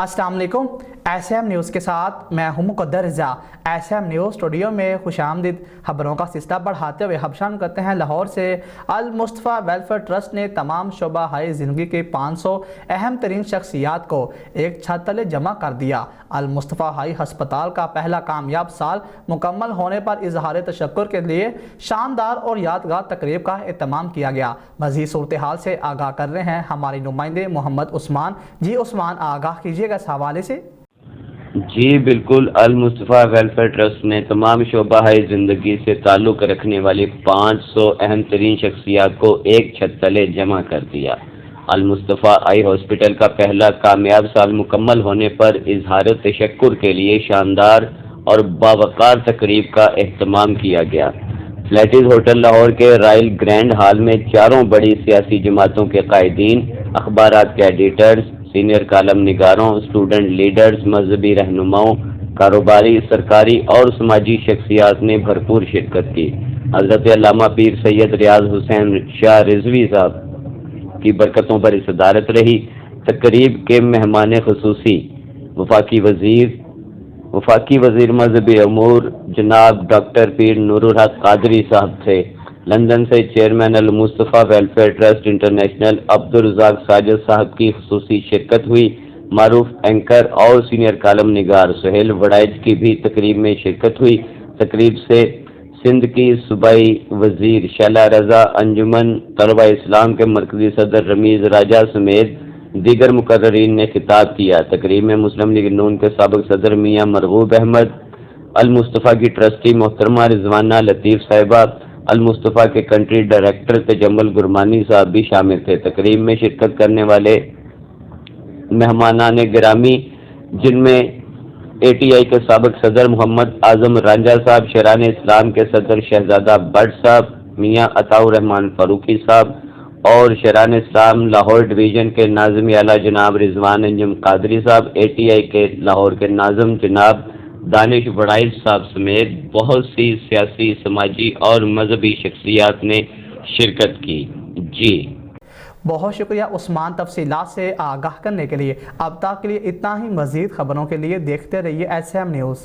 अस्सलाम वालेकुम। SM news के साथ मैं हूं मुक़द्दर रज़ा। SM न्यूज़ स्टूडियो में खुशामदीद। खबरों का सिलसिला बढ़ाते हुए हबशान करते हैं लाहौर से। अल मुस्तफ़ा वेलफेयर ट्रस्ट ने तमाम शोबा हाई ज़िंदगी के 500 अहम तरीन शख्सियात को एक छत तले जमा कर दिया। अल मुस्तफ़ा हाई हस्पताल का पहला कामयाब साल मुकम्मल होने पर इजहार तशक्कुर के लिए शानदार और यादगार तकरीब का एहतमाम किया गया। मज़ीद सूरत हाल से आगाह कर रहे हैं हमारे नुमाइंदे मोहम्मद उस्मान। जी उस्मान, आगाह कीजिएगा इस हवाले से। जी बिल्कुल, अल मुस्तफ़ा वेलफेयर ट्रस्ट ने तमाम शोबा ज़िंदगी से ताल्लुक़ रखने वाली 500 अहम तरीन शख्सियात को एक छत तले जमा कर दिया। अल मुस्तफ़ा आई हॉस्पिटल का पहला कामयाब साल मुकम्मल होने पर इजहार तशक्कुर के लिए शानदार और बावकार तकरीब का एहतमाम किया गया। फ्लैटिस होटल लाहौर के रॉयल ग्रैंड हॉल में चारों बड़ी सियासी जमातों के कायदीन, अखबारात के एडिटर्स, सीनियर कालम निगारों, स्टूडेंट लीडर्स, मजहबी रहनुमाओं, कारोबारी, सरकारी और समाजी शख्सियात ने भरपूर शिरकत की। हज़रत अल्लामा पीर सैयद रियाज हुसैन शाह रिजवी साहब की बरकतों पर सदारत रही। तकरीब के मेहमान खुसूसी वफाकी वजीर मजहबी अमूर जनाब डॉक्टर पीर नूरुल हक कादरी साहब थे। लंदन से chairman Al Mustafa welfare trust international Abdul Razzaq Sajid साहब की खुसूसी शिरकत हुई। मारूफ एंकर और सीनियर कालम निगार सुहेल वड़ाइज की भी तकरीब में शिरकत हुई। तकरीब से सिंध की सूबाई वजीर शैला रजा, अंजुमन तलबा इस्लाम के मरकजी सदर रमीज़ राजा समेत दीगर मुकर्ररीन ने खिताब किया। तकरीब में मुस्लिम लीग नून के साबिक सदर मियाँ मरगूब अहमद, अल मुस्तफ़ा की ट्रस्टी मोहतरमा रिजवाना लतीफ़ साहिबा, अल मुस्तफ़ा के कंट्री डायरेक्टर तजम्मुल गुरमानी साहब भी शामिल थे। तकरीब में शिरकत करने वाले मेहमानान गिरामी, जिनमें ATI के साबिक सदर मोहम्मद आजम रांझा साहब, शेरान इस्लाम के सदर शहजादा भट्ट साहब, मियाँ अताउर रहमान फारूकी साहब और शेरान इस्लाम लाहौर डिवीज़न के नाज़िम आला जनाब रिजवान अंजुम कादरी साहब, ATI के लाहौर के नाज़िम जनाब दानिश वड़ाइज साहब समेत बहुत सी सियासी, समाजी और मजहबी शख्सियात ने शिरकत की। जी बहुत शुक्रिया उस्मान, तफसीलात से आगाह करने के लिए। अब तक के लिए इतना ही। मज़ीद खबरों के लिए देखते रहिए SM न्यूज़।